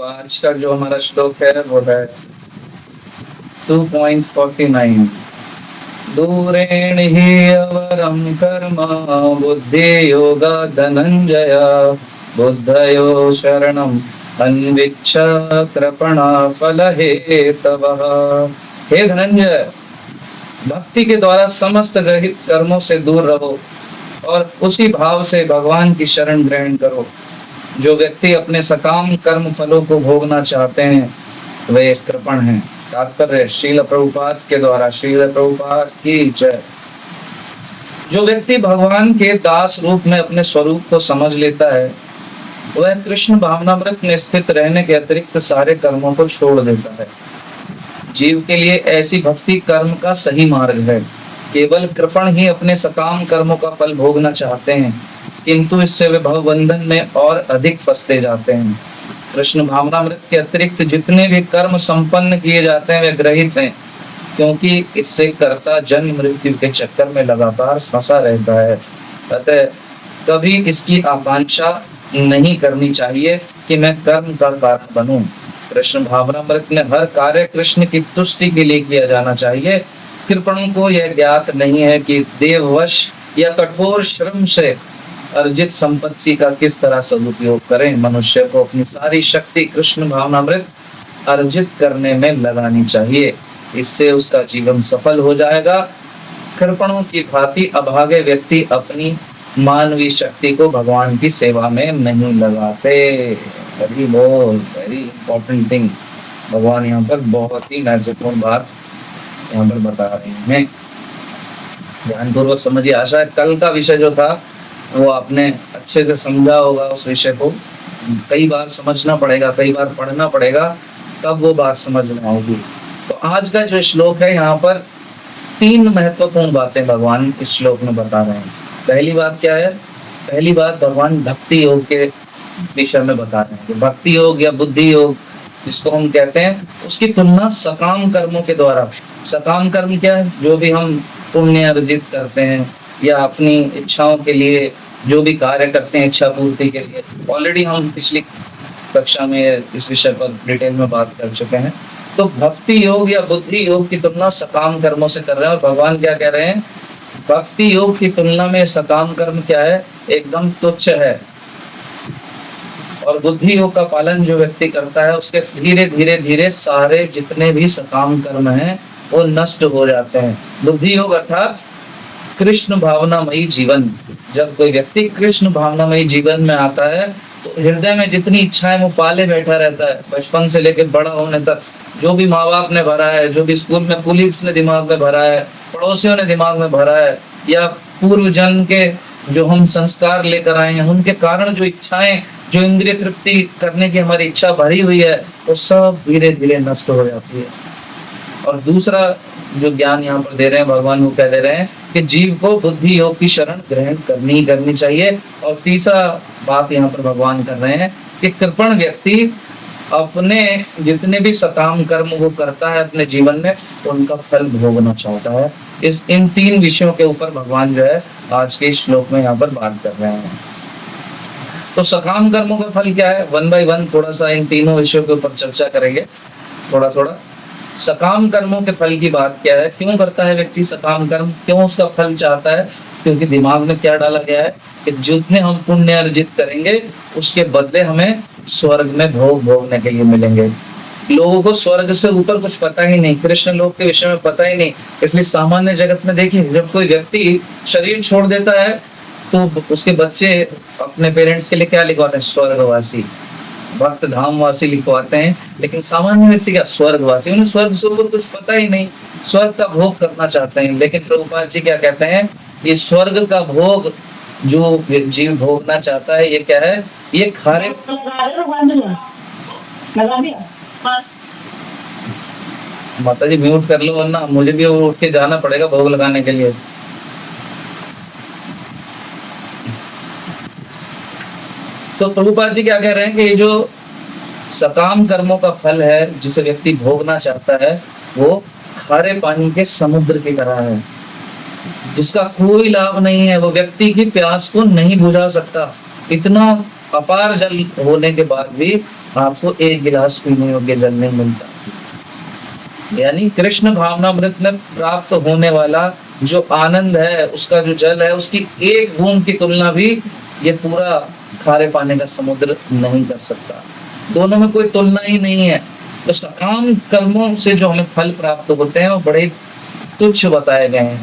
तो आज का जो हमारा श्लोक है वो है 2.49। दूरेण हि अवरं कर्म बुद्धि योगा धनंजय बुद्धयो शरणम अन्विच्छ कृपणा फल हेतवः। हे धनंजय, भक्ति के द्वारा समस्त गृहित कर्मों से दूर रहो और उसी भाव से भगवान की शरण ग्रहण करो। जो व्यक्ति अपने सकाम कर्म फलों को भोगना चाहते हैं वे कृपण हैं। तात्पर्य श्रील प्रभुपाद के द्वारा। श्रील प्रभुपाद की जय। जो व्यक्ति भगवान के दास रूप में अपने स्वरूप को समझ लेता है वह कृष्ण भावनामृत में स्थित रहने के अतिरिक्त सारे कर्मों को छोड़ देता है। जीव के लिए ऐसी भक्ति कर्म का सही मार्ग है। केवल कृपण ही अपने सकाम कर्मों का फल भोगना चाहते हैं, किंतु इससे वे भवबंधन में और अधिक फंसते जाते हैं। कृष्ण भावनामृत के अतिरिक्त जितने भी कर्म संपन्न किए जाते हैं वे ग्रहित हैं, क्योंकि इससे कर्ता जन्म मृत्यु के चक्कर में लगातार फंसा रहता है। अतः कभी इसकी आकांक्षा नहीं करनी चाहिए कि मैं कर्म का कारण बनूं। कृष्ण भावनामृत में हर कार्य कृष्ण की तुष्टि के लिए किया जाना चाहिए। कृपणों को यह ज्ञात नहीं है कि देववश या कठोर श्रम से अर्जित संपत्ति का किस तरह सदुपयोग करें। मनुष्य को अपनी सारी शक्ति कृष्ण भावनामृत अर्जित करने में लगानी चाहिए, इससे उसका जीवन सफल हो जाएगा। कृपणों की भांति अभागे व्यक्ति अपनी मानवीय शक्ति को भगवान की सेवा में नहीं लगाते। वेरी बोल, वेरी इंपॉर्टेंट थिंग। भगवान यहाँ पर बहुत ही महत्वपूर्ण बात यहाँ पर बता रहे हैं। ध्यानपूर्वक समझिए। आशा है कल का विषय जो था वो आपने अच्छे से समझा होगा। उस विषय को कई बार समझना पड़ेगा, कई बार पढ़ना पड़ेगा, तब वो बात समझ में आएगी। तो आज का जो श्लोक है यहाँ पर 3 महत्वपूर्ण बातें भगवान इस श्लोक में बता रहे हैं। पहली बात क्या है? पहली बात भगवान भक्ति योग के विषय में बता रहे हैं। भक्ति योग या बुद्धि योग जिसको हम कहते हैं, उसकी तुलना सकाम कर्मों के द्वारा। सकाम कर्म क्या है? जो भी हम पुण्य अर्जित करते हैं या अपनी इच्छाओं के लिए जो भी कार्य करते हैं इच्छा पूर्ति के लिए। ऑलरेडी हम पिछली कक्षा में इस विषय पर डिटेल में बात कर चुके हैं। तो भक्ति योग या बुद्धि योग की तुलना सकाम कर्मों से कर रहे हैं। और भगवान क्या कह रहे हैं? भक्ति योग की तुलना में सकाम कर्म क्या है? एकदम तुच्छ है। और बुद्धि योग का पालन जो व्यक्ति करता है उसके धीरे धीरे धीरे सारे जितने भी सकाम कर्म हैं वो नष्ट हो जाते हैं। बुद्धि योग अर्थात कृष्ण भावनामयी जीवन। जब कोई व्यक्ति कृष्ण भावनामयी जीवन में आता है तो हृदय में जितनी इच्छाएं वो पाले बैठा रहता है। बचपन से लेकर बड़ा होने तक जो भी माँ बाप ने भरा है, जो भी स्कूल में कुलीग्स ने दिमाग में भरा है, पड़ोसियों ने दिमाग में भरा है, या पूर्व जन्म के जो हम संस्कार लेकर आए हैं उनके कारण जो इच्छाएं, जो इंद्रिय तृप्ति करने की हमारी इच्छा भरी हुई है, वो सब धीरे धीरे नष्ट हो जाती है। और दूसरा जो ज्ञान यहाँ पर दे रहे हैं भगवान, वो कह दे रहे हैं कि जीव को बुद्धि योग की शरण ग्रहण करनी ही करनी चाहिए। और तीसरा बात यहाँ पर भगवान कर रहे हैं कि कृपण व्यक्ति अपने जितने भी सकाम कर्म वो करता है अपने जीवन में, उनका फल भोगना चाहता है। इन 3 विषयों के ऊपर भगवान जो है आज के श्लोक में यहाँ पर बात कर रहे हैं। तो सकाम कर्मों का फल क्या है? 1 by 1 थोड़ा सा इन तीनों विषयों के ऊपर चर्चा करेंगे थोड़ा थोड़ा। सकाम कर्मों के फल की बात क्या है? क्यों करता है व्यक्ति सकाम कर्म? क्यों उसका फल चाहता है? क्योंकि दिमाग में क्या डाला गया है कि जितने हम पुण्य अर्जित करेंगे उसके बदले हमें स्वर्ग में भोग भोगने के लिए मिलेंगे। लोगों को स्वर्ग से ऊपर कुछ पता ही नहीं, कृष्ण लोक के विषय में पता ही नहीं। इसलिए सामान्य जगत में देखिए, जब कोई व्यक्ति शरीर छोड़ देता है तो उसके बच्चे अपने पेरेंट्स के लिए क्या लिखवाते हैं? स्वर्गवासी, भक्त धामवासी लिखवाते हैं। लेकिन सामान्य व्यक्ति क्या? स्वर्गवासी। उन्हें स्वर्ग से ऊपर कुछ पता ही नहीं, स्वर्ग का भोग करना चाहते हैं। लेकिन प्रभुपाद जी क्या कहते हैं? ये स्वर्ग का भोग जो जीव भोगना चाहता है ये क्या है? ये खारे माता जी म्यूट कर लो वरना मुझे भी उठ के जाना पड़ेगा भोग लगाने के लिए। तो प्रभुपाद जी क्या कह रहे हैं कि ये जो सकाम कर्मों का फल है जिसे व्यक्ति भोगना चाहता है वो खारे पानी के समुद्र की तरह है, जिसका कोई लाभ नहीं है। वो व्यक्ति की प्यास को नहीं बुझा सकता। इतना अपार जल होने के बाद भी आपको एक गिलास पीने योग्य जल नहीं मिलता। यानी कृष्ण भावनामृत में प्राप्त होने वाला जो आनंद है, उसका जो जल है, उसकी एक बूंद की तुलना भी ये पूरा खारे पानी का समुद्र नहीं कर सकता। दोनों में कोई तुलना ही नहीं है। तो सकाम कर्मों से जो हमें फल प्राप्त होते हैं वो बड़े तुच्छ बताए गए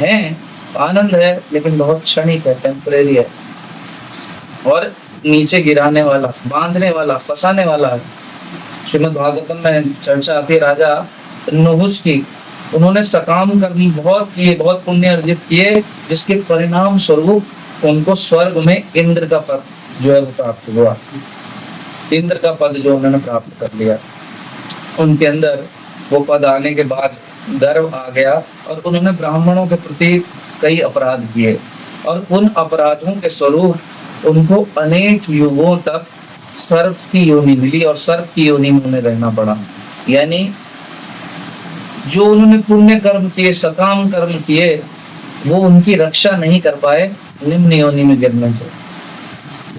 हैं। आनंद है लेकिन बहुत क्षणिक है, टेम्परेरी है, और नीचे गिराने वाला, बांधने वाला, फंसाने वाला है। श्रीमद् भागवतम में चर्चा आती है राजा नहुष की। उन्होंने सकाम कर्म बहुत किए, बहुत पुण्य अर्जित किए, जिसके परिणाम स्वरूप उनको स्वर्ग में इंद्र का पद जो है वो प्राप्त हुआ। इंद्र का पद जो उन्होंने प्राप्त कर लिया, उनके अंदर वो पद आने के बाद गर्व आ गया और उन्होंने ब्राह्मणों के प्रति कई अपराध किए, और उन अपराधों के स्वरूप उनको अनेक युगों तक सर्प की योनि मिली और सर्प की योनि में उन्हें रहना पड़ा। यानी जो उन्होंने पुण्य कर्म किए, सकाम कर्म किए, वो उनकी रक्षा नहीं कर पाए निम्न योनि में गिरने से।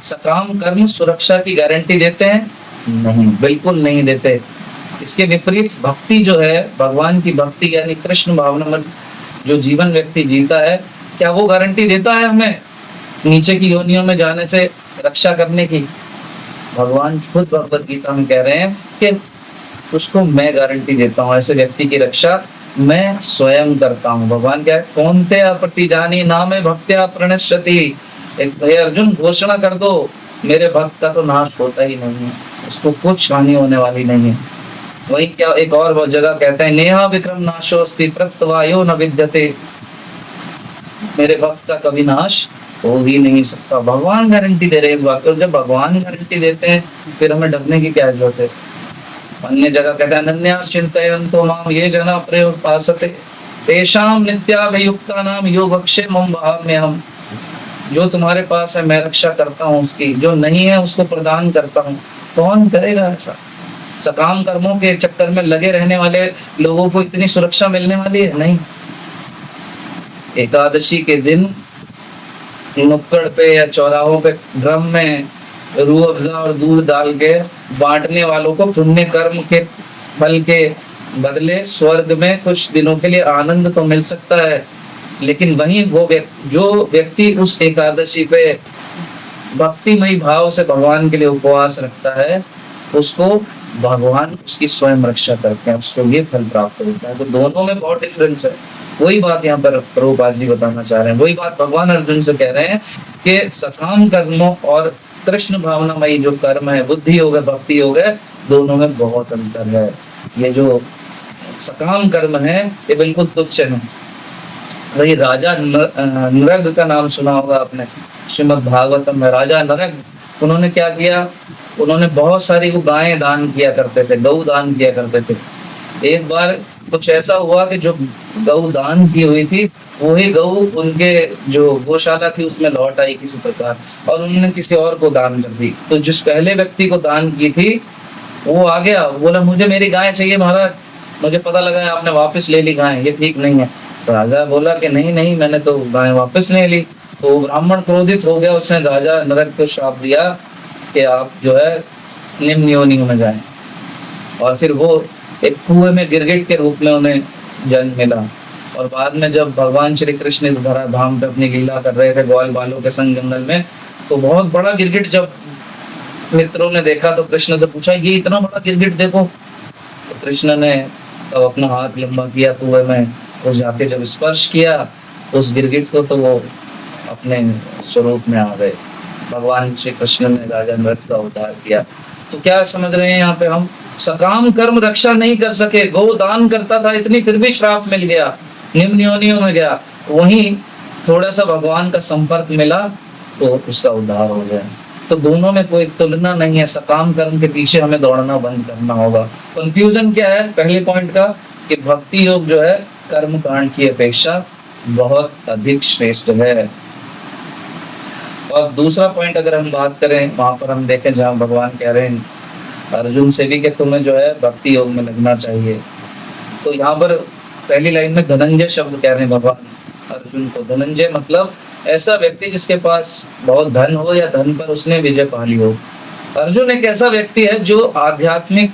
सकाम कर्म सुरक्षा की गारंटी देते हैं? नहीं, बिल्कुल नहीं देते। इसके विपरीत भक्ति जो है, भगवान की भक्ति यानी कृष्ण भावना में जो जीवन व्यक्ति जीता है, क्या वो गारंटी देता है हमें नीचे की योनियों में जाने से रक्षा करने की? भगवान खुद भगवत गीता में कह रहे हैं कि उसको मैं गारंटी देता हूँ, ऐसे व्यक्ति की रक्षा मैं स्वयं करता हूँ। भगवान क्या है? कौनते प्रतिजानी नामे भक्त्या प्रणश्यति। हे अर्जुन, घोषणा कर दो मेरे भक्त का तो नाश होता ही नहीं है, उसको कुछ हानि होने वाली नहीं है। वही क्या एक और जगह कहते हैं, नेहा विक्रम नाशो अस्ति प्रत्यवायो न विद्यते। मेरे भक्त का कभी नाश हो ही नहीं सकता। भगवान गारंटी दे रहे हैं इस बात को। जब भगवान गारंटी देते हैं फिर हमें डरने की क्या जरूरत है? अन्य जगह कहते हैं, अनन्यास चिंतयन्तो माम ये जना पर्युपासते तेषां नित्याभियुक्तानां योगक्षेमं वहाम्यहम्। जो तुम्हारे पास है मैं रक्षा करता हूँ उसकी, जो नहीं है उसको प्रदान करता हूँ। कौन करेगा ऐसा? सकाम कर्मों के चक्कर में लगे रहने वाले लोगों को इतनी सुरक्षा मिलने वाली है? नहीं। एकादशी के दिन नुक्कड़ पे या चौराहों पे ड्रम में रूह अफ़ज़ा और दूध डाल के बांटने वालों को पुण्य कर्म के फल के बदले स्वर्ग में कुछ दिनों के लिए आनंद तो मिल सकता है, लेकिन वहीं वो जो व्यक्ति उस एकादशी पे भक्तिमय भाव से भगवान के लिए उपवास रखता है, उसको भगवान उसकी स्वयं रक्षा करते हैं, उसको ये फल प्राप्त होता है। तो दोनों में बहुत डिफरेंस है। वही बात यहाँ पर प्रभुपाद जी बताना चाह रहे हैं, वही बात भगवान अर्जुन से कह रहे हैं कि सकाम कर्मों और कृष्ण भावनामयी जो कर्म है, बुद्धि हो गए, भक्ति हो गए, दोनों में बहुत अंतर है। ये जो सकाम कर्म है ये बिल्कुल तुच्छ है। वही राजा नरग का नाम सुना होगा आपने, श्रीमद् भागवतम में। राजा नरग, उन्होंने क्या किया? उन्होंने बहुत सारी वो गायें दान किया करते थे, गौ दान किया करते थे। एक बार कुछ ऐसा हुआ कि जो गौ दान की हुई थी वही गौ उनके जो गौशाला थी उसमें लौट आई किसी प्रकार, और उन्होंने किसी और को दान कर दी। तो जिस पहले व्यक्ति को दान की थी वो आ गया, बोला मुझे मेरी गाय चाहिए महाराज, मुझे पता लगा है आपने वापस ले ली गाय, ये ठीक नहीं है। तो राजा बोला कि नहीं नहीं, मैंने तो गाय वापस नहीं ली। तो ब्राह्मण क्रोधित हो गया, उसने राजा नरक को श्राप दिया कि आप जो है निम्न योनि में जाएं। और फिर वो एक कुएं में गिरगिट के रूप में उन्हें जन्म मिला। और बाद में जब भगवान श्री कृष्ण इस धरा धाम पे अपनी लीला कर रहे थे ग्वाल बालों के संग जंगल में, तो बहुत बड़ा गिरगिट जब मित्रों ने देखा तो कृष्ण से पूछा, ये इतना बड़ा गिरगिट देखो। तो कृष्ण ने तब अपना हाथ लंबा किया कुएं में, उस जाके जब स्पर्श किया उस गिरगिट को, तो वो अपने स्वरूप में आ गए। भगवान श्री कृष्ण ने राजा नरक का उद्धार किया। तो क्या समझ रहे हैं यहाँ पे हम? सकाम कर्म रक्षा नहीं कर सके, गौ दान करता था इतनी, फिर भी श्राप मिल गया, निम्न योनियों में गया। वहीं थोड़ा सा भगवान का संपर्क मिला तो उसका उद्धार हो गया। तो दोनों में कोई तुलना नहीं है। सकाम कर्म के पीछे हमें दौड़ना बंद करना होगा। कंफ्यूजन क्या है पहले पॉइंट का, कि भक्ति योग जो है कर्म कांड की अपेक्षा बहुत अधिक श्रेष्ठ है। और दूसरा पॉइंट अगर हम बात करें, वहां पर हम देखें जहाँ भगवान कह रहे हैं अर्जुन से भी कि तुम्हें जो है भक्ति योग में लगना चाहिए। तो यहाँ पर पहली लाइन में धनंजय शब्द कह रहे हैं भगवान अर्जुन को। धनंजय मतलब ऐसा व्यक्ति जिसके पास बहुत धन हो या धन पर उसने विजय पा ली हो। अर्जुन एक ऐसा व्यक्ति है जो आध्यात्मिक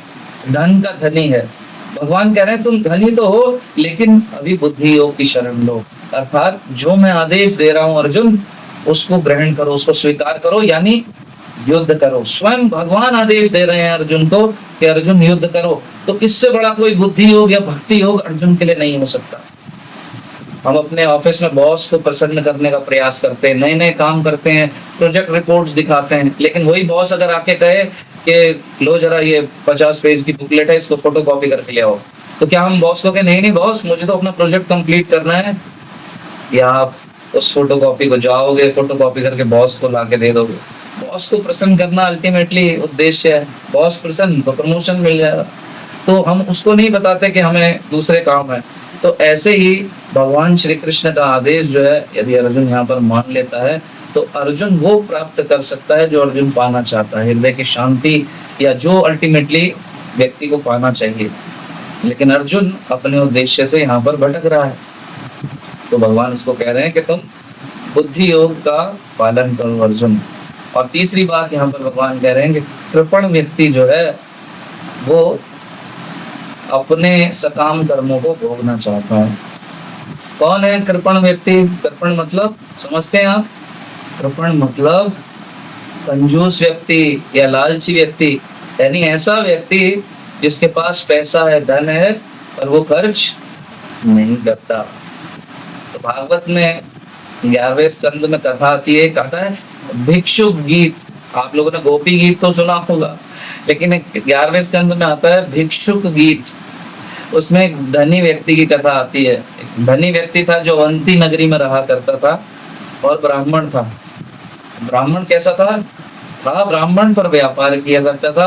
धन का धनी है। भगवान कह रहे हैं तुम धनी तो हो, लेकिन अभी बुद्धि योग की शरण लो, अर्थात जो मैं आदेश दे रहा हूं अर्जुन, उसको ग्रहण करो, उसको स्वीकार करो, यानी युद्ध करो। स्वयं भगवान आदेश दे रहे हैं अर्जुन को कि अर्जुन युद्ध करो। तो इससे बड़ा कोई बुद्धि योग या भक्ति योग अर्जुन के लिए नहीं हो सकता। हम अपने ऑफिस में बॉस को प्रसन्न करने का प्रयास करते हैं, नए नए काम करते हैं, प्रोजेक्ट रिपोर्ट्स दिखाते हैं, लेकिन वही बॉस अगर आके कहे कि लो जरा ये 50 पेज की बुकलेट है, इसको फोटो कॉपी करके ले आओ, तो क्या हम बॉस को कहें नहीं नहीं बॉस मुझे तो अपना प्रोजेक्ट कंप्लीट करना है? या आप उस फोटो कॉपी को जाओगे, फोटो कॉपी करके बॉस को ला के दे दोगे? बॉस को प्रसन्न करना अल्टीमेटली उद्देश्य है। बॉस प्रसन्न तो प्रमोशन मिल जाएगा। तो हम उसको नहीं बताते कि हमें दूसरे काम है। तो ऐसे ही भगवान श्री कृष्ण का आदेश जो है, यदि अर्जुन यहाँ पर मान लेता है तो अर्जुन वो प्राप्त कर सकता है जो अर्जुन पाना चाहता है, हृदय की शांति, या जो अल्टीमेटली व्यक्ति को पाना चाहिए। लेकिन अर्जुन अपने उद्देश्य से यहाँ पर भटक रहा है। तो भगवान उसको कह रहे हैं कि तुम बुद्धि योग का पालन करो अर्जुन। और तीसरी बात यहाँ पर भगवान कह रहे हैं कि कृपण व्यक्ति जो है वो अपने सकाम कर्मों को भोगना चाहता है। कौन है कृपण व्यक्ति? कृपण मतलब समझते हैं आप? कृपण मतलब कंजूस व्यक्ति या लालची व्यक्ति, यानी ऐसा व्यक्ति जिसके पास पैसा है, धन है, पर वो खर्च नहीं करता। तो भागवत में 11वें स्कंद में कथा आती है, कहता है भिक्षुक गीत। आप लोगों ने गोपी गीत तो सुना होगा, लेकिन 11वें स्कंद में आता है भिक्षुक गीत। उसमें एक धनी व्यक्ति की कथा आती है। एक धनी व्यक्ति था जो अवंती नगरी में रहा करता था और ब्राह्मण था। ब्राह्मण कैसा था? ब्राह्मण पर व्यापार किया करता था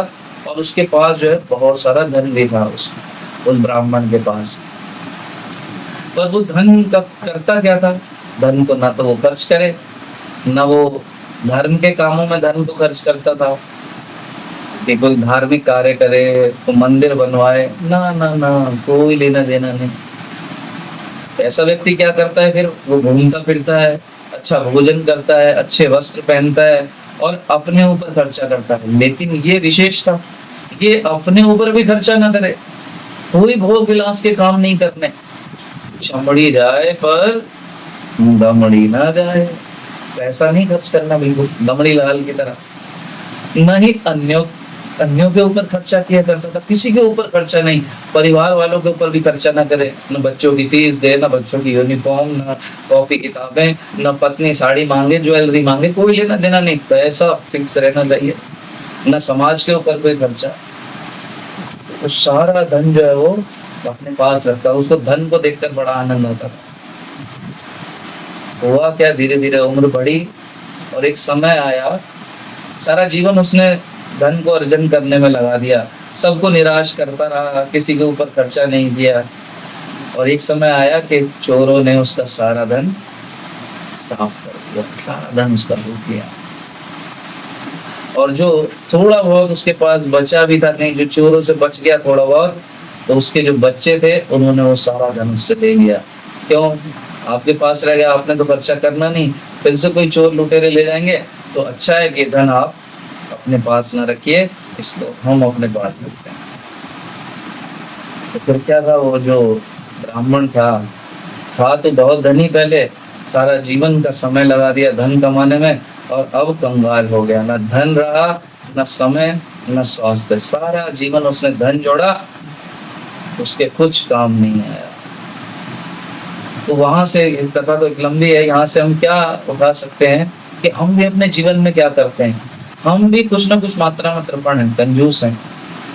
और उसके पास जो है बहुत सारा धन भी था उस ब्राह्मण के पास। पर वो धन का करता क्या था? धन को ना तो वो खर्च करे, ना वो धर्म के कामों में धन को खर्च करता था कि कोई धार्मिक कार्य करे, तो मंदिर बनवाए, ना ना ना, कोई लेना देना नहीं। ऐसा व्यक्ति क्या करता है? फिर वो घूमता फिरता है, अच्छा भोजन करता है, अच्छे वस्त्र पहनता है और अपने ऊपर खर्चा करता है। लेकिन ये विशेष था, ये अपने ऊपर भी खर्चा ना करे, कोई भोग विलास के काम नहीं करने। चमड़ी जाए पर दमड़ी ना जाए, पैसा नहीं खर्च करना बिल्कुल, दमड़ी लाल की तरह। न ही अन्यों के ऊपर खर्चा किया करता था, किसी के ऊपर खर्चा नहीं, परिवार वालों के ऊपर भी खर्चा ना करे, न बच्चों की फीस दे, न बच्चों की यूनिफॉर्म, न कॉपी किताबें, न पत्नी साड़ी मांगे, ज्वेलरी मांगे, कोई लेना देना नहीं, पैसा फिक्स रहना चाहिए। न समाज के ऊपर कोई खर्चा। तो सारा धन जो है वो अपने पास रखता, उसको धन को देखकर बड़ा आनंद होता था। हुआ क्या, धीरे धीरे उम्र बढ़ी और एक समय आया, सारा जीवन उसने धन को अर्जन करने में लगा दिया, सबको निराश करता रहा, किसी के ऊपर खर्चा नहीं किया। और एक समय आया कि चोरों ने उसका सारा धन साफ कर दिया, सारा धन उसका लूट लिया। और जो थोड़ा बहुत उसके पास बचा भी था, कहीं जो चोरों से बच गया थोड़ा बहुत, तो उसके जो बच्चे थे उन्होंने वो सारा धन उससे ले लिया। क्यों? आपके पास रह गया, आपने तो खर्चा करना नहीं, फिर से कोई चोर लुटेरे ले जाएंगे, तो अच्छा है कि धन आप अपने पास ना रखिए, इसको हम अपने पास रखते हैं। तो फिर क्या था, वो जो ब्राह्मण था तो बहुत धनी, पहले सारा जीवन का समय लगा दिया धन कमाने में, और अब कंगाल हो गया, ना धन रहा, ना समय, ना स्वास्थ्य, सारा जीवन उसने धन जोड़ा, उसके कुछ काम नहीं आया। तो वहां से कथा तो एक लंबी है, यहाँ से हम क्या उठा सकते हैं कि हम भी अपने जीवन में क्या करते हैं। हम भी कुछ ना कुछ मात्रा में कृपण हैं, कंजूस हैं।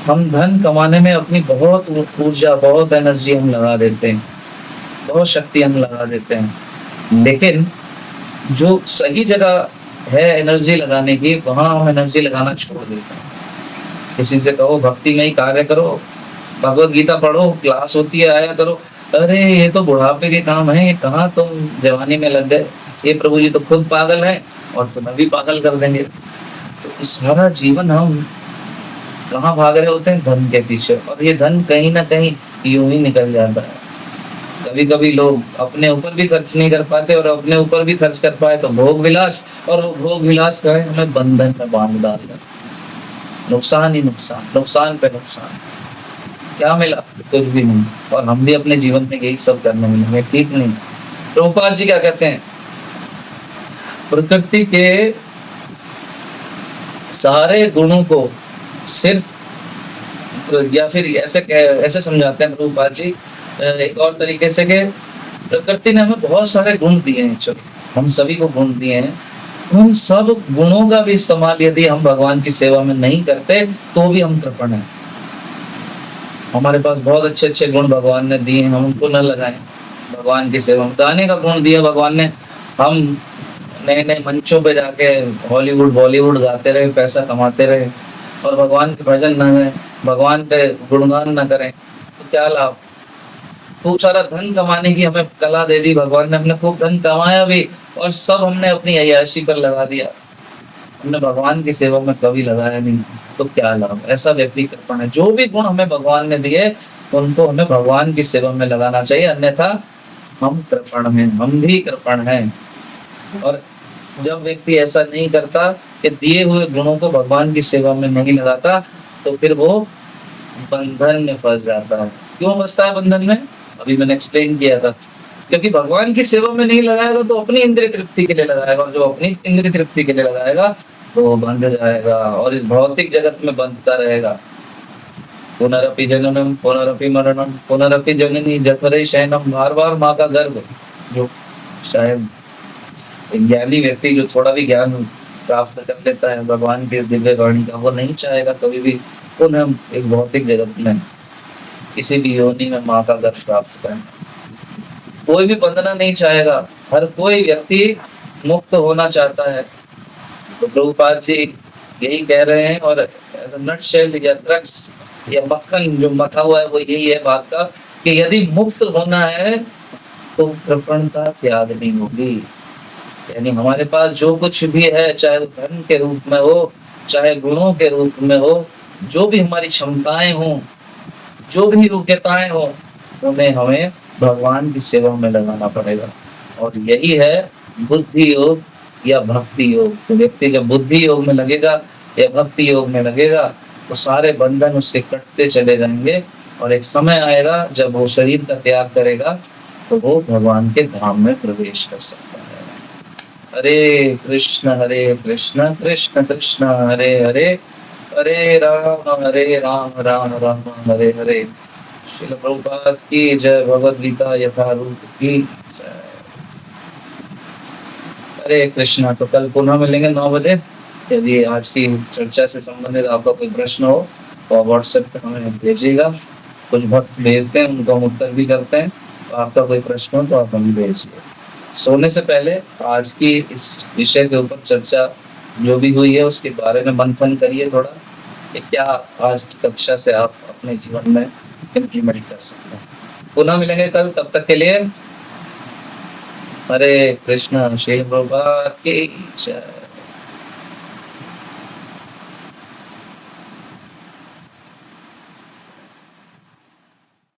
हम धन कमाने में अपनी बहुत ऊर्जा, बहुत एनर्जी हम लगा देते हैं, बहुत शक्ति हम लगा देते हैं, लेकिन जो सही जगह है एनर्जी लगाने की, वहां हम एनर्जी लगाना छोड़ देते हैं। किसी से कहो भक्ति में ही कार्य करो, भगवत गीता पढ़ो, क्लास होती है आया करो, अरे ये तो बुढ़ापे के काम है, ये कहाँ तुम जवानी में लग गए, ये प्रभु जी तो खुद पागल है और तुम्हें भी पागल कर देंगे। तो सारा जीवन हम कहाँ भाग रहे होते हैं? धन के पीछे, और ये धन कहीं ना कहीं यूं ही निकल जाता है। कभी कभी लोग अपने ऊपर भी खर्च नहीं कर पाते, और अपने ऊपर भी खर्च कर पाए तो भोग विलास, और वो भोग विलास का है हमें बंधन में बांध डाल, नुकसान ही नुकसान, नुकसान पे नुकसान। क्या मिला? कुछ भी नहीं। और हम भी अपने जीवन में यही सब करने मिलेंगे, ठीक नहीं। प्रभुपाद जी क्या कहते हैं, प्रकृति के सारे गुणों को सिर्फ, या फिर ऐसे समझाते हैं प्रभुपाद जी एक और तरीके से, कि प्रकृति ने हमें बहुत सारे गुण दिए हैं, चलो हम सभी को गुण दिए हैं, उन सब गुणों का भी इस्तेमाल यदि हम भगवान की सेवा में नहीं करते तो भी हम कृपण हैं। हमारे पास बहुत अच्छे अच्छे गुण भगवान ने दिए हैं, हम उनको न लगाएं भगवान की सेवा में। गाने का गुण दिया भगवान ने, हम नए नए मंचों पे जाके हॉलीवुड बॉलीवुड गाते रहे, पैसा कमाते रहे, और भगवान के भजन न गाएं, भगवान पे गुणगान न करें, तो क्या लाभ? खूब सारा धन कमाने की हमें कला दे दी भगवान ने, हमने खूब धन कमाया भी, और सब हमने अपनी अय्याशी पर लगा दिया, हमने भगवान की सेवा में कभी लगाया नहीं, तो क्या लाभ? ऐसा व्यक्ति कृपण है। जो भी गुण हमें भगवान ने दिए उनको हमें भगवान की सेवा में लगाना चाहिए, अन्यथा हम कृपण हैं, हम भी कृपण हैं। और जब व्यक्ति ऐसा नहीं करता कि दिए हुए गुणों को भगवान की सेवा में नहीं लगाता, तो फिर वो बंधन में फंस जाता है। क्यों फंसता है बंधन में? अभी मैंने एक्सप्लेन किया था, क्योंकि भगवान की सेवा में नहीं लगाएगा तो अपनी इंद्रिय तृप्ति के लिए लगाएगा, और जो अपनी इंद्रिय तृप्ति के लिए लगाएगा तो वो बंध जाएगा, और इस भौतिक जगत में बंधता रहेगा। पुनरपि जननम पुनरपि मरणम पुनरपि जननी जठरे शयनम, बार बार माँ का गर्भ। जो शायद ज्ञानी व्यक्ति जो थोड़ा भी ज्ञान प्राप्त कर लेता है भगवान के दिव्य वाणी का, वो नहीं चाहेगा कभी भी पुनः इस भौतिक जगत में किसी भी योनि में माँ का गर्भ प्राप्त करें। कोई भी बंधना नहीं चाहेगा, हर कोई व्यक्ति मुक्त होना चाहता है। तो प्रभुपाद जी यही कह रहे हैं, और नटशेल या ड्रग्स या मक्खन जो मथा हुआ है वो यही है बात का, कि यदि मुक्त होना है तो कृपणता त्याग नहीं होगी। यानी हमारे पास जो कुछ भी है, चाहे वो धन के रूप में हो, चाहे गुणों के रूप में हो, जो भी हमारी क्षमताएं हो, जो भी योग्यताएं हो, उन्हें हमें भगवान की सेवा में लगाना पड़ेगा। और यही है बुद्धि योग या भक्ति योग। तो व्यक्ति जब बुद्धि योग में लगेगा या भक्ति योग में लगेगा तो सारे बंधन उसके कटते चले जाएंगे, और एक समय आएगा जब वो शरीर का त्याग करेगा तो वो भगवान के धाम में प्रवेश कर सकता है। हरे कृष्ण कृष्ण कृष्ण हरे हरे, हरे राम राम राम हरे हरे। श्रील प्रभुपाद की जय, भगवद गीता यथारूप की जय। हरे कृष्णा। तो कल पुनः मिलेंगे 9 बजे। यदि आज की चर्चा से संबंधित आपका कोई प्रश्न हो तो आप व्हाट्सएप पे हमें भेजिएगा। कुछ भक्त भेजते हैं, उनको हम उत्तर भी करते हैं। तो आपका कोई प्रश्न हो तो आप हमें भेजिए। सोने से पहले आज की इस विषय के ऊपर चर्चा जो भी हुई है उसके बारे में मंथन करिए थोड़ा, कि क्या आज की कक्षा से आप अपने जीवन में इम्प्लीमेंट कर सकते हैं। पुनः मिलेंगे कल, तब तक के लिए हरे कृष्ण। श्री प्रभुपाद की जय।